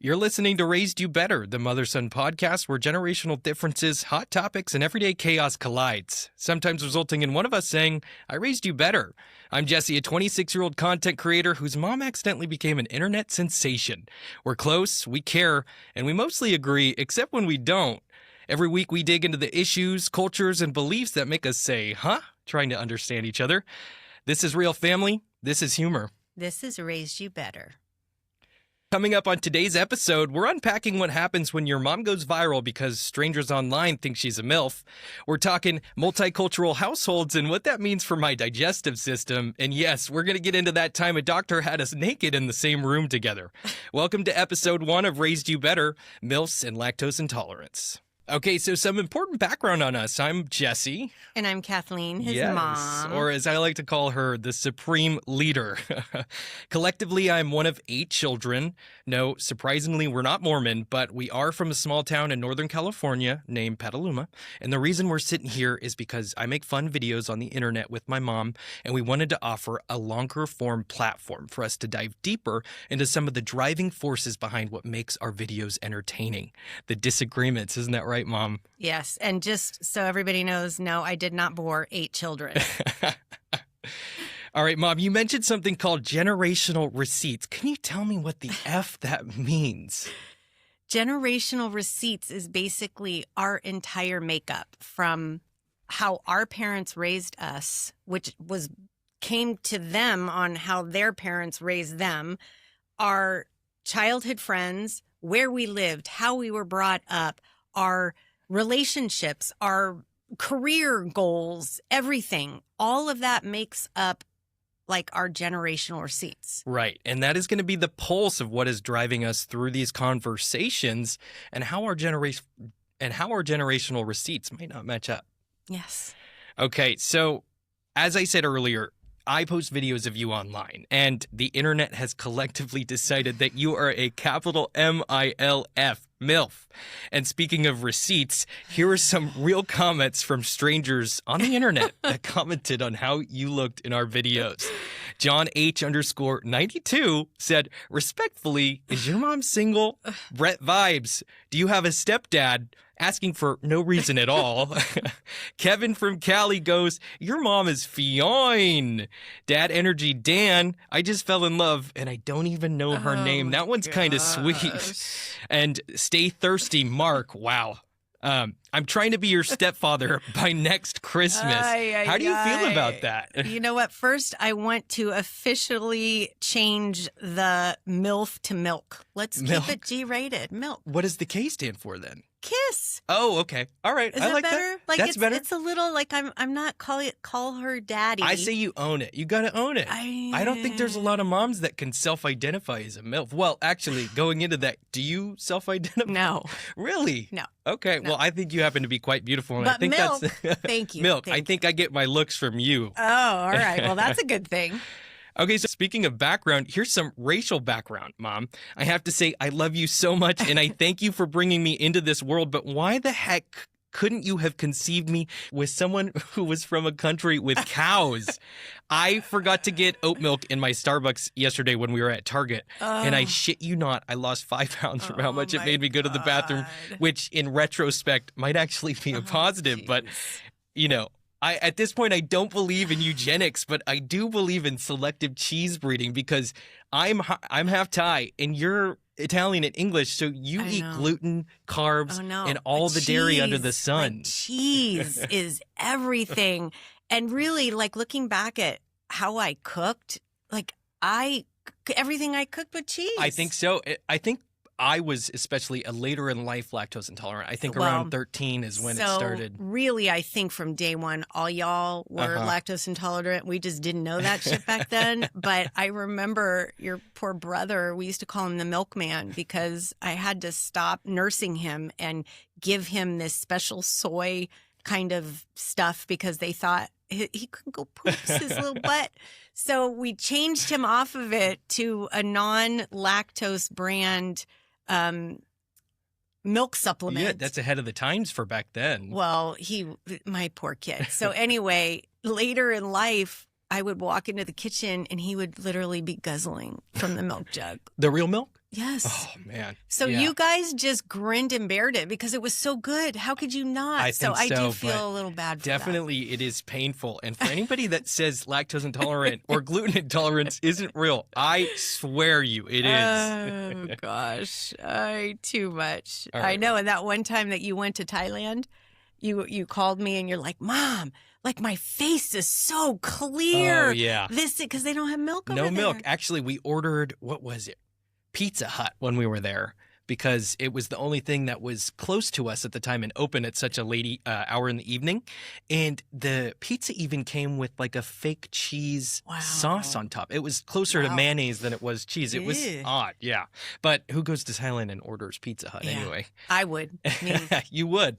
You're listening to Raised You Better, the mother-son podcast where generational differences, hot topics, and everyday chaos collides, sometimes resulting in one of us saying, I raised you better. I'm Jesse, a 26-year-old content creator whose mom accidentally became an internet sensation. We're close, we care, and we mostly agree, except when we don't. Every week we dig into the issues, cultures, and beliefs that make us say, huh? Trying to understand each other. This is Real Family. This is Humor. This is Raised You Better. Coming up on today's episode, we're unpacking what happens when your mom goes viral because strangers online think she's a MILF. We're talking multicultural households and what that means for my digestive system. And yes, we're going to get into that time a doctor had us naked in the same room together. Welcome to episode 1 of Raised You Better, MILFs and Lactose Intolerance. Okay, so some important background on us. I'm Jesse. And I'm Kathleen, his yes, mom. Or as I like to call her, the supreme leader. Collectively, I'm one of 8 children. No, surprisingly, we're not Mormon, but we are from a small town in Northern California named Petaluma. And the reason we're sitting here is because I make fun videos on the internet with my mom, and we wanted to offer a longer form platform for us to dive deeper into some of the driving forces behind what makes our videos entertaining. The disagreements, isn't that right, Mom? Yes, and just so everybody knows, no, I did not bore 8 children. All right, Mom, you mentioned something called generational receipts. Can you tell me what the F that means? Generational receipts is basically our entire makeup from how our parents raised us, which came to them on how their parents raised them, our childhood friends, where we lived, how we were brought up, our relationships, our career goals, everything. All of that makes up like our generational receipts. Right. And that is going to be the pulse of what is driving us through these conversations and how our generational receipts might not match up. Yes. Okay. So as I said earlier, I post videos of you online, and the internet has collectively decided that you are a capital MILF, MILF. And speaking of receipts, here are some real comments from strangers on the internet that commented on how you looked in our videos. John H_92 said, respectfully, is your mom single? Brett Vibes, do you have a stepdad? Asking for no reason at all. Kevin from Cali goes, your mom is fine. Dad Energy Dan, I just fell in love and I don't even know her name. That one's kind of sweet. And Stay Thirsty Mark, wow. I'm trying to be your stepfather by next Christmas. How do you feel about that? You know what? First, I want to officially change the MILF to milk. Let's keep it G-rated. Milk. What does the K stand for then? Kiss. Oh, okay. All right. Is I that like better? that. Like That's better. It's a little like I'm not call her daddy. I say you own it. You got to own it. I don't think there's a lot of moms that can self-identify as a MILF. Well, actually, going into that, do you self-identify? No. Really? No. Okay. No. Well, I think you happen to be quite beautiful, and but I think milk, that's thank you. Milk. Thank I think I get my looks from you. Oh, all right. Well, that's a good thing. Okay, so speaking of background, here's some racial background, Mom. I have to say I love you so much, and I thank you for bringing me into this world, but why the heck couldn't you have conceived me with someone who was from a country with cows? I forgot to get oat milk in my Starbucks yesterday when we were at Target, and I shit you not, I lost 5 pounds from how much it made me go to the bathroom, which in retrospect might actually be a positive, but, you know, at this point, I don't believe in eugenics, but I do believe in selective cheese breeding because I'm half Thai and you're Italian and English, so you eat gluten, carbs, and all the dairy under the sun. Like cheese is everything. And really, like looking back at how I cooked, like everything I cooked with cheese. I think so. I think I was especially a later in life lactose intolerant. I think around 13 is when it started. Really, I think from day one, all y'all were lactose intolerant. We just didn't know that shit back then. But I remember your poor brother, we used to call him the milkman because I had to stop nursing him and give him this special soy kind of stuff because they thought he couldn't go poop his little butt. So we changed him off of it to a non-lactose brand milk supplement. Yeah, that's ahead of the times for back then. Well, my poor kid. So anyway, later in life, I would walk into the kitchen and he would literally be guzzling from the milk jug. The real milk? Yes. Oh, man. So Yeah. you guys just grinned and bared it because it was so good. How could you not? I think I do so, feel but a little bad for definitely it is painful. And for anybody that says lactose intolerant or gluten intolerance isn't real, I swear you it is. Oh, gosh. Too much. All I right. know. And that one time that you went to Thailand, you called me and you're like, Mom, like my face is so clear. Oh, yeah. Because they don't have milk over No there. milk. Actually, we ordered, what was it? Pizza Hut when we were there because it was the only thing that was close to us at the time and open at such a late hour in the evening. And the pizza even came with like a fake cheese sauce on top. It was closer to mayonnaise than it was cheese. It was odd, yeah. But who goes to Thailand and orders Pizza Hut anyway? I would. You would.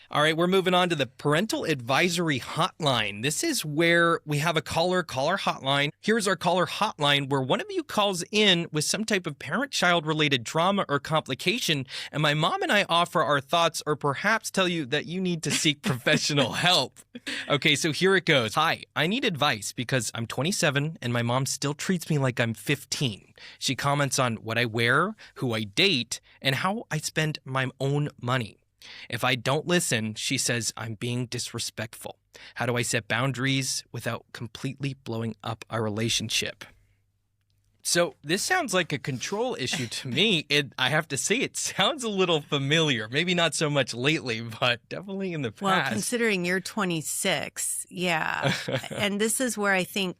All right, we're moving on to the Parental Advisory Hotline. This is where we have a caller hotline. Here's our caller hotline where one of you calls in with some type of parent-child related trauma or complication, and my mom and I offer our thoughts or perhaps tell you that you need to seek professional help. Okay, so here it goes. Hi, I need advice because I'm 27 and my mom still treats me like I'm 15. She comments on what I wear, who I date, and how I spend my own money. If I don't listen, she says I'm being disrespectful. How do I set boundaries without completely blowing up our relationship? So this sounds like a control issue to me. I have to say it sounds a little familiar. Maybe not so much lately, but definitely in the past. Well, considering you're 26, yeah. And this is where I think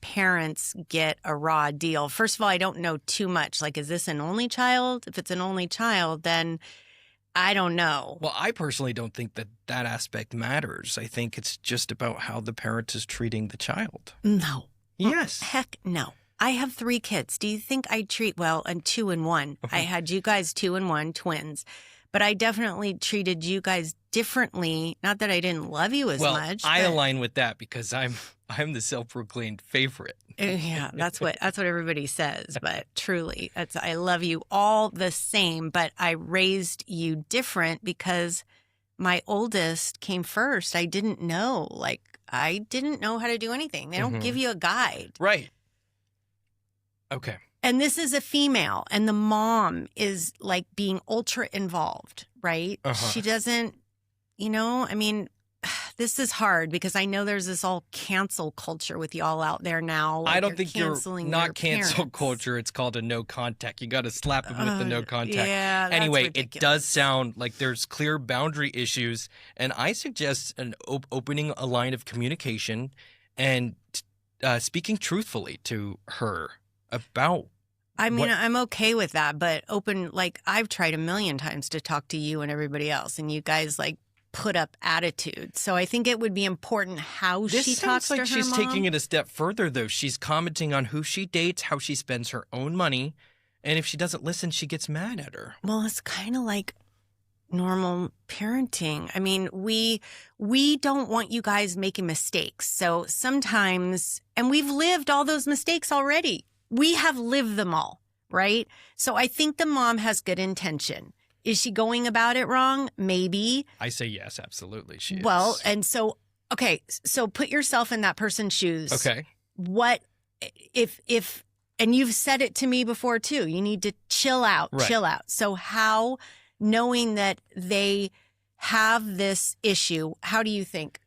parents get a raw deal. First of all, I don't know too much. Like, is this an only child? If it's an only child, then I don't know. Well, I personally don't think that aspect matters. I think it's just about how the parent is treating the child. No. Yes. Heck no. I have 3 kids. Do you think I treat, well, and 2 and 1. I had you guys 2 and 1, twins. But I definitely treated you guys differently. Not that I didn't love you as much. I align with that because I'm the self-proclaimed favorite. Yeah, that's what everybody says. But truly, I love you all the same. But I raised you different because my oldest came first. I didn't know. I didn't know how to do anything. They don't give you a guide. Right. Okay. And this is a female, and the mom is like being ultra involved, right? She doesn't, I mean, this is hard because I know there's this all cancel culture with y'all out there now. I don't think you're not cancel parents. culture. It's called a no contact. You got to slap them with the no contact. Yeah, that's anyway, ridiculous. It does sound like there's clear boundary issues, and I suggest opening a line of communication and speaking truthfully to her about. I mean, I'm okay with that, but I've tried a million times to talk to you and everybody else, and you guys put up attitude. So I think it would be important how she talks to her mom. This sounds like she's taking it a step further, though. She's commenting on who she dates, how she spends her own money, and if she doesn't listen, she gets mad at her. Well, it's kind of like normal parenting. I mean, we don't want you guys making mistakes. So sometimes, and we've lived all those mistakes already. We have lived them all, right? So I think the mom has good intention. Is she going about it wrong? Maybe. I say yes, absolutely. She is. Well, and so, okay, so put yourself in that person's shoes. Okay. What if, and you've said it to me before too, you need to chill out, chill out. So how, knowing that they have this issue, how do you think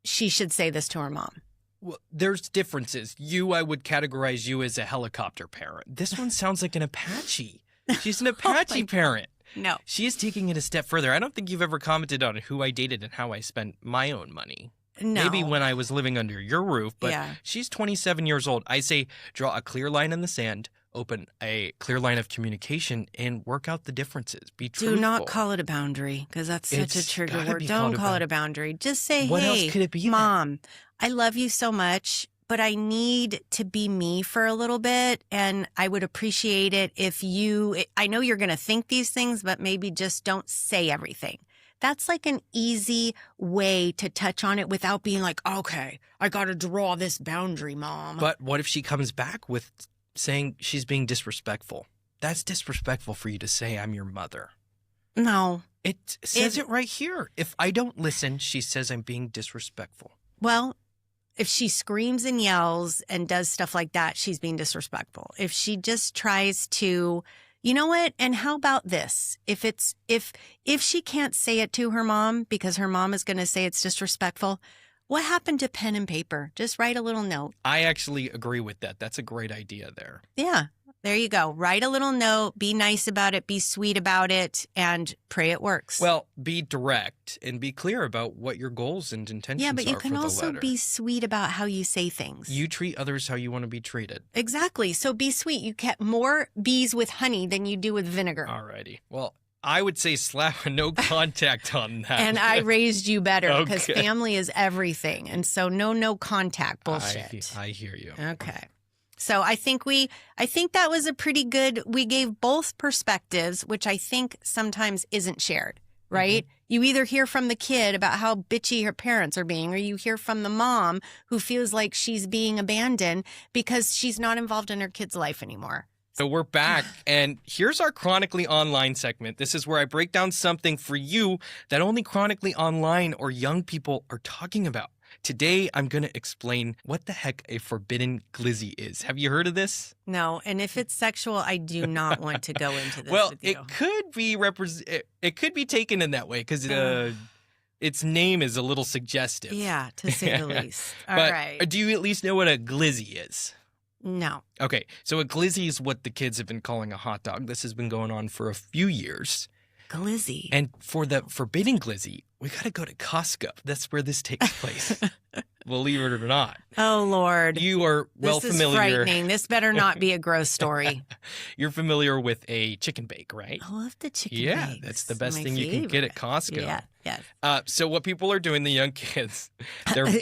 she should say this to her mom? Well, there's differences. I would categorize you as a helicopter parent. This one sounds like an Apache. She's an Apache parent. No. She is taking it a step further. I don't think you've ever commented on who I dated and how I spent my own money. No. Maybe when I was living under your roof, but she's 27 years old. I say draw a clear line in the sand, open a clear line of communication, and work out the differences. Be truthful. Do not call it a boundary because that's such a trigger word. Don't call it a boundary. Just say, what hey, else could it be Mom, I love you so much, but I need to be me for a little bit. And I would appreciate it if I know you're going to think these things, but maybe just don't say everything. That's like an easy way to touch on it without being like, okay, I got to draw this boundary, Mom. But what if she comes back with saying she's being disrespectful? That's disrespectful for you to say I'm your mother. No. It says it right here. If I don't listen, she says I'm being disrespectful. Well, if she screams and yells and does stuff like that, she's being disrespectful. If she just tries to, you know what? And how about this? If she can't say it to her mom because her mom is going to say it's disrespectful, what happened to pen and paper? Just write a little note. I actually agree with that. That's a great idea there. Yeah. There you go. Write a little note, be nice about it, be sweet about it, and pray it works. Well, be direct and be clear about what your goals and intentions are for the letter. Yeah, but you can also be sweet about how you say things. You treat others how you want to be treated. Exactly. So be sweet. You get more bees with honey than you do with vinegar. All righty. Well, I would say slap a no contact on that. And I raised you better because family is everything. And so no contact bullshit. I hear you. Okay. So I think that was a pretty good, we gave both perspectives, which I think sometimes isn't shared, right? Mm-hmm. You either hear from the kid about how bitchy her parents are being, or you hear from the mom who feels like she's being abandoned because she's not involved in her kid's life anymore. So we're back, and here's our Chronically Online segment. This is where I break down something for you that only Chronically Online or young people are talking about. Today, I'm going to explain what the heck a forbidden glizzy is. Have you heard of this? No, and if it's sexual, I do not want to go into this well, with you. It could be taken in that way because its name is a little suggestive. Yeah, to say the least. All but right. Do you at least know what a glizzy is? No. Okay, so a glizzy is what the kids have been calling a hot dog. This has been going on for a few years. Glizzy. And for the forbidden glizzy, we got to go to Costco. That's where this takes place. Believe it or not. Oh, Lord. You are familiar. This is frightening. This better not be a gross story. You're familiar with a chicken bake, right? I love the chicken Yeah, bakes. that's the best thing you can get at Costco. Yeah, yes. So what people are doing, the young kids,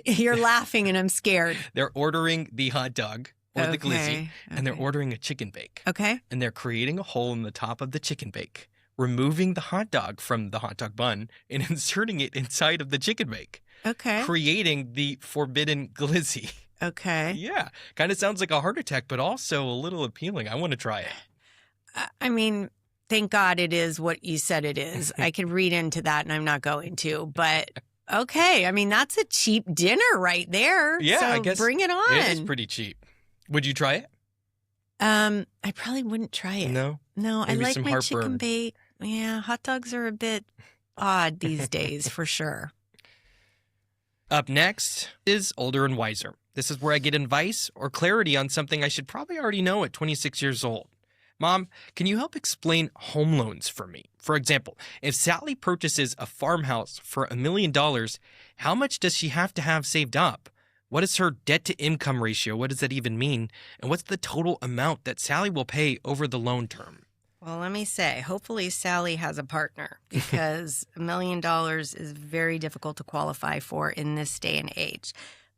You're laughing and I'm scared. They're ordering the hot dog or the glizzy, and they're ordering a chicken bake. Okay. And they're creating a hole in the top of the chicken bake, removing the hot dog from the hot dog bun and inserting it inside of the chicken bake. Okay. Creating the forbidden glizzy. Okay. Yeah. Kind of sounds like a heart attack, but also a little appealing. I want to try it. I mean, thank God it is what you said it is. I could read into that and I'm not going to, but okay. I mean, that's a cheap dinner right there. Yeah, so I guess bring it on. It is pretty cheap. Would you try it? I probably wouldn't try it. No? No, Maybe I like some my heartburn. chicken bake. Yeah, hot dogs are a bit odd these days for sure. Up next is Older and Wiser. This is where I get advice or clarity on something I should probably already know at 26 years old. Mom, can you help explain home loans for me? For example, if Sally purchases a farmhouse for $1 million, how much does she have to have saved up? What is her debt-to-income ratio? What does that even mean? And what's the total amount that Sally will pay over the loan term? Well, let me say, hopefully Sally has a partner because $1 million is very difficult to qualify for in this day and age.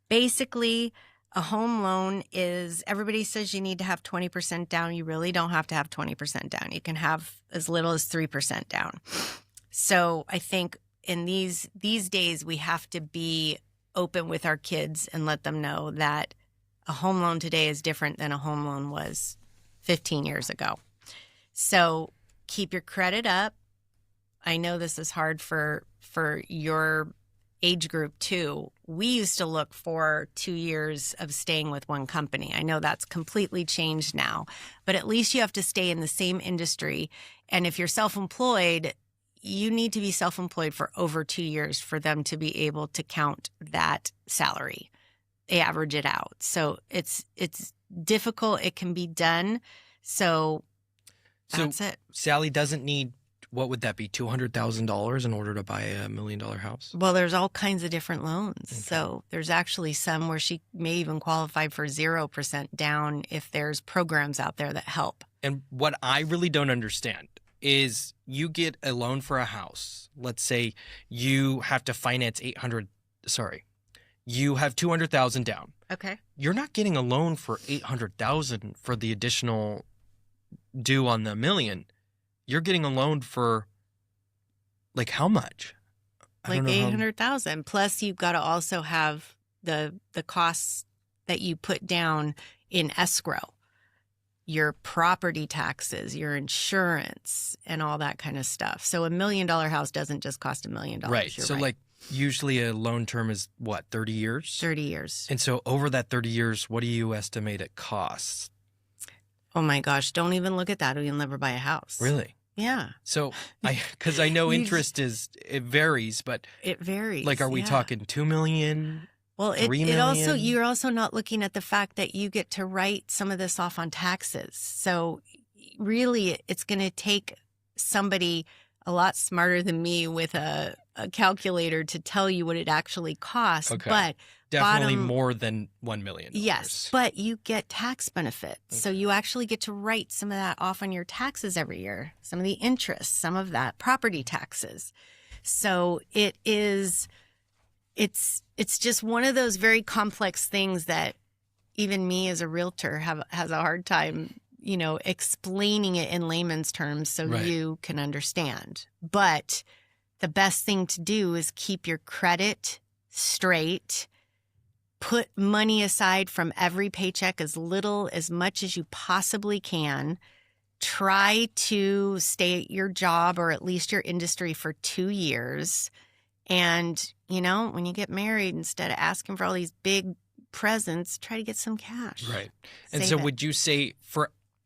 Basically, a home loan is, everybody says you need to have 20% down. You really don't have to have 20% down. You can have as little as 3% down. So I think in these days, we have to be open with our kids and let them know that a home loan today is different than a home loan was 15 years ago. So keep your credit up. I know this is hard for your age group too. We used to look for 2 years of staying with one company. I know that's completely changed now, but at least you have to stay in the same industry. And if you're self-employed, you need to be self-employed for over 2 years for them to be able to count that salary. They average it out. So it's difficult. It can be done. So that's it. Sally doesn't need, what would that be, $200,000 in order to buy $1 million house? Well, there's all kinds of different loans. Okay. So there's actually some where she may even qualify for 0% down if there's programs out there that help. And what I really don't understand is you get a loan for a house. Let's say you have to finance you have $200,000 down. Okay. You're not getting a loan for $800,000 for the additional due on the $1 million. You're getting a loan for like how much? Like $800,000. Plus you've got to also have the costs that you put down in escrow. Your property taxes, your insurance, and all that kind of stuff. So $1 million house doesn't just cost $1 million. Right. You're So right. like Usually a loan term is what, 30 years? 30 years. And so over that 30 years, what do you estimate it costs? Oh my gosh, don't even look at that or you'll never buy a house. Really? Yeah. So because I know interest it varies, but it varies. like, are we talking 2 million? Well, 3 it also, million? you're also not looking at the fact that you get to write some of this off on taxes. So really it's going to take somebody a lot smarter than me with a calculator to tell you what it actually costs. Okay. But Definitely more than $1 million. yes, but you get tax benefits. Okay. So you actually get to write some of that off on your taxes every year, some of the interest, some of that property taxes. So it's just one of those very complex things that even me as a realtor has a hard time, explaining it in layman's terms so right. you can understand. But the best thing to do is keep your credit straight. Put money aside from every paycheck, as much as you possibly can. Try to stay at your job or at least your industry for 2 years. And, when you get married, instead of asking for all these big presents, try to get some cash. Right. And so would you say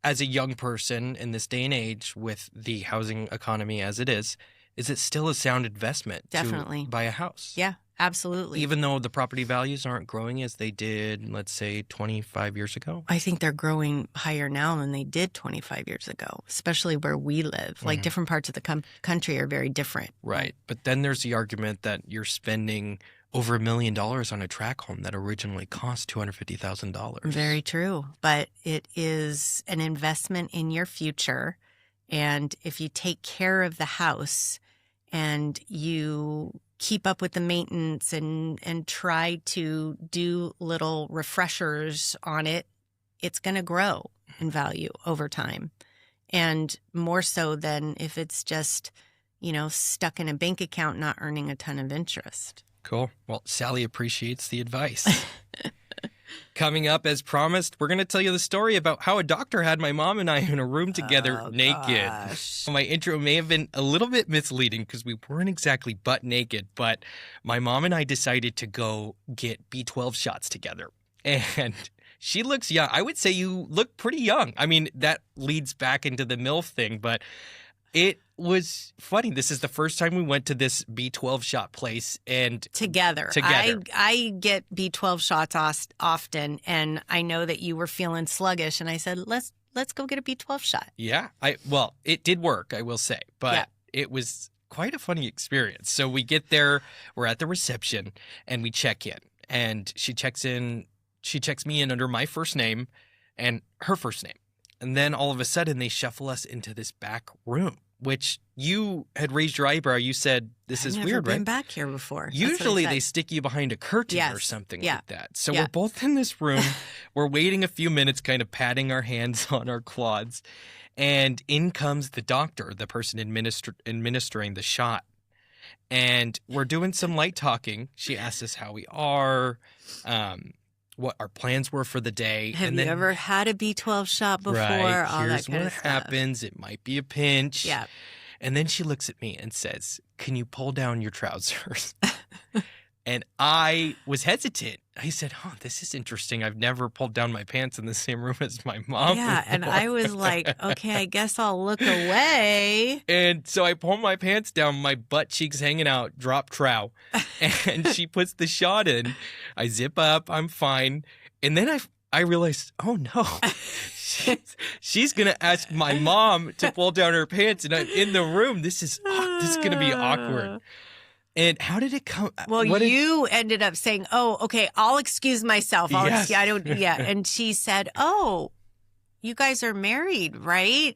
as a young person in this day and age with the housing economy as it is it still a sound investment Definitely. to buy a house? Yeah, absolutely. Even though the property values aren't growing as they did, let's say, 25 years ago? I think they're growing higher now than they did 25 years ago, especially where we live. Mm-hmm. Like different parts of the country are very different. Right. But then there's the argument that you're spending over $1 million on a tract home that originally cost $250,000. Very true. But it is an investment in your future. And if you take care of the house and you keep up with the maintenance and try to do little refreshers on it, it's going to grow in value over time. And more so than if it's just, stuck in a bank account not earning a ton of interest. Cool. Well, Sally appreciates the advice. Coming up, as promised, we're going to tell you the story about how a doctor had my mom and I in a room together naked. Gosh. My intro may have been a little bit misleading because we weren't exactly butt naked, but my mom and I decided to go get B12 shots together. And she looks young. I would say you look pretty young. I mean, that leads back into the MILF thing, but it was funny. This is the first time we went to this B12 shot place and together. I get B12 shots often, and I know that you were feeling sluggish, and I said, let's go get a B12 shot. Yeah. It did work, I will say, but It was quite a funny experience. So we get there, we're at the reception, and we check in, and she checks me in under my first name and her first name. And then all of a sudden, they shuffle us into this back room, which you had raised your eyebrow. You said, this is weird, right? I've never been back here before. Usually they stick you behind a curtain or something like that. So we're both in this room. We're waiting a few minutes, kind of patting our hands on our quads. And in comes the doctor, the person administering the shot. And we're doing some light talking. She asks us how we are, what our plans were for the day. Have you ever had a B12 shot before? Right. All Here's that kind what of stuff. happens. It might be a pinch. Yeah. And then she looks at me and says, "Can you pull down your trousers?" And I was hesitant. I said, "Oh, this is interesting. I've never pulled down my pants in the same room as my mom." Yeah, before. and I was like, okay, I guess I'll look away. And so I pull my pants down, my butt cheeks hanging out, drop trow. And she puts the shot in. I zip up. I'm fine. And then I realized, oh no, she's going to ask my mom to pull down her pants. And I'm in the room. This is going to be awkward. And how did it come? Well, you ended up saying, "Oh, okay, I'll excuse myself." And she said, "Oh, you guys are married, right?"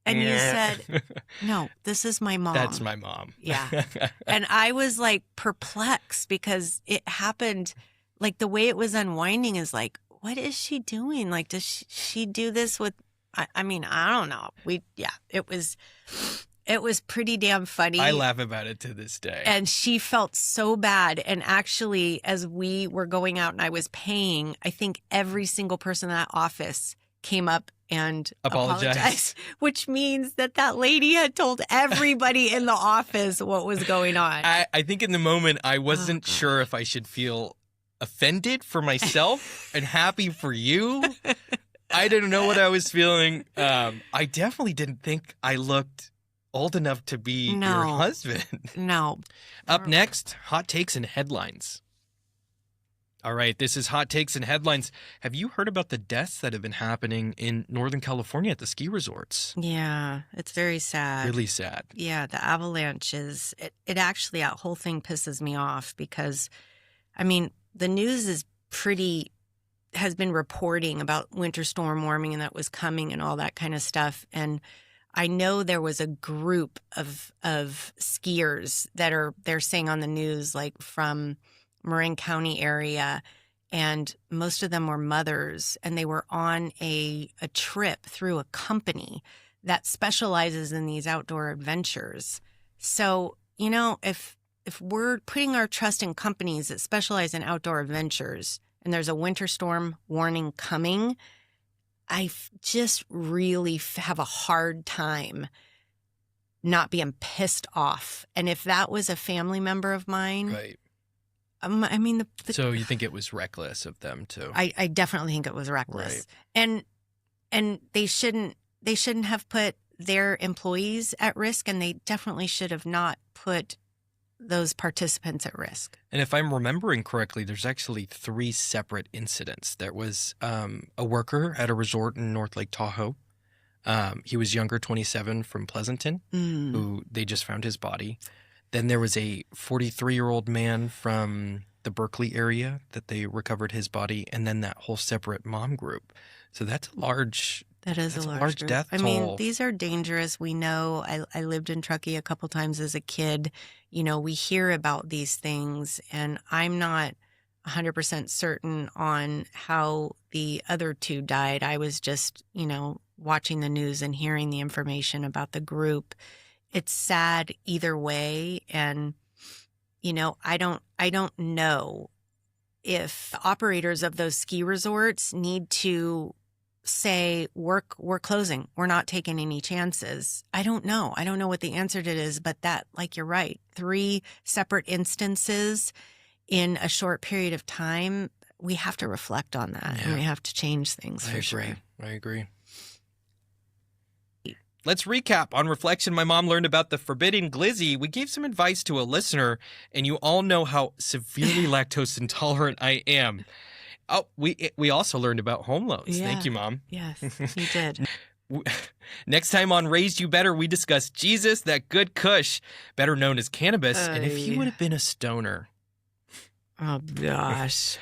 And you said, "No, this is my mom." That's my mom. Yeah. And I was like perplexed because it happened like the way it was unwinding is like, what is she doing? Like, does she do this with? I mean, I don't know. It was pretty damn funny. I laugh about it to this day. And she felt so bad. And actually, as we were going out and I was paying, I think every single person in that office came up and Apologize. apologized, which means that lady had told everybody in the office what was going on. I think in the moment, I wasn't sure if I should feel offended for myself and happy for you. I didn't know what I was feeling. I definitely didn't think I looked old enough to be your husband. No. Up next, hot takes and headlines. All right, this is hot takes and headlines. Have you heard about the deaths that have been happening in Northern California at the ski resorts? Yeah, it's very sad. Really sad. Yeah, the avalanches. It actually, that whole thing pisses me off because, I mean, the news has been reporting about winter storm warming and that was coming and all that kind of stuff. And I know there was a group of skiers that they're saying on the news, like from Marin County area, and most of them were mothers, and they were on a trip through a company that specializes in these outdoor adventures. So, you know, if we're putting our trust in companies that specialize in outdoor adventures and there's a winter storm warning coming, I just really have a hard time not being pissed off. And if that was a family member of mine, right. I mean, so you think it was reckless of them too? I definitely think it was reckless, right. And they shouldn't have put their employees at risk, and they definitely should have not put those participants at risk. And if I'm remembering correctly, there's actually 3 separate incidents. There was a worker at a resort in North Lake Tahoe. He was younger, 27, from Pleasanton, who they just found his body. Then there was a 43-year-old man from the Berkeley area that they recovered his body, and then that whole separate mom group. So that's a large group. Death toll. I mean, these are dangerous. We know. I lived in Truckee a couple times as a kid. You know, we hear about these things, and I'm not 100% certain on how the other 2 died. I was just, you know, watching the news and hearing the information about the group. It's sad either way. And, you know, I don't know if the operators of those ski resorts need to say, we're closing. We're not taking any chances. I don't know. I don't know what the answer to it is, but that, like, you're right. 3 separate instances in a short period of time. We have to reflect on that and we have to change things for sure. I agree. Let's recap. On reflection, my mom learned about the forbidden glizzy. We gave some advice to a listener, and you all know how severely lactose intolerant I am. Oh, we also learned about home loans. Yeah. Thank you, Mom. Yes, you did. Next time on Raised You Better, we discuss Jesus, that good kush, better known as cannabis, and if he would have been a stoner. Oh, gosh.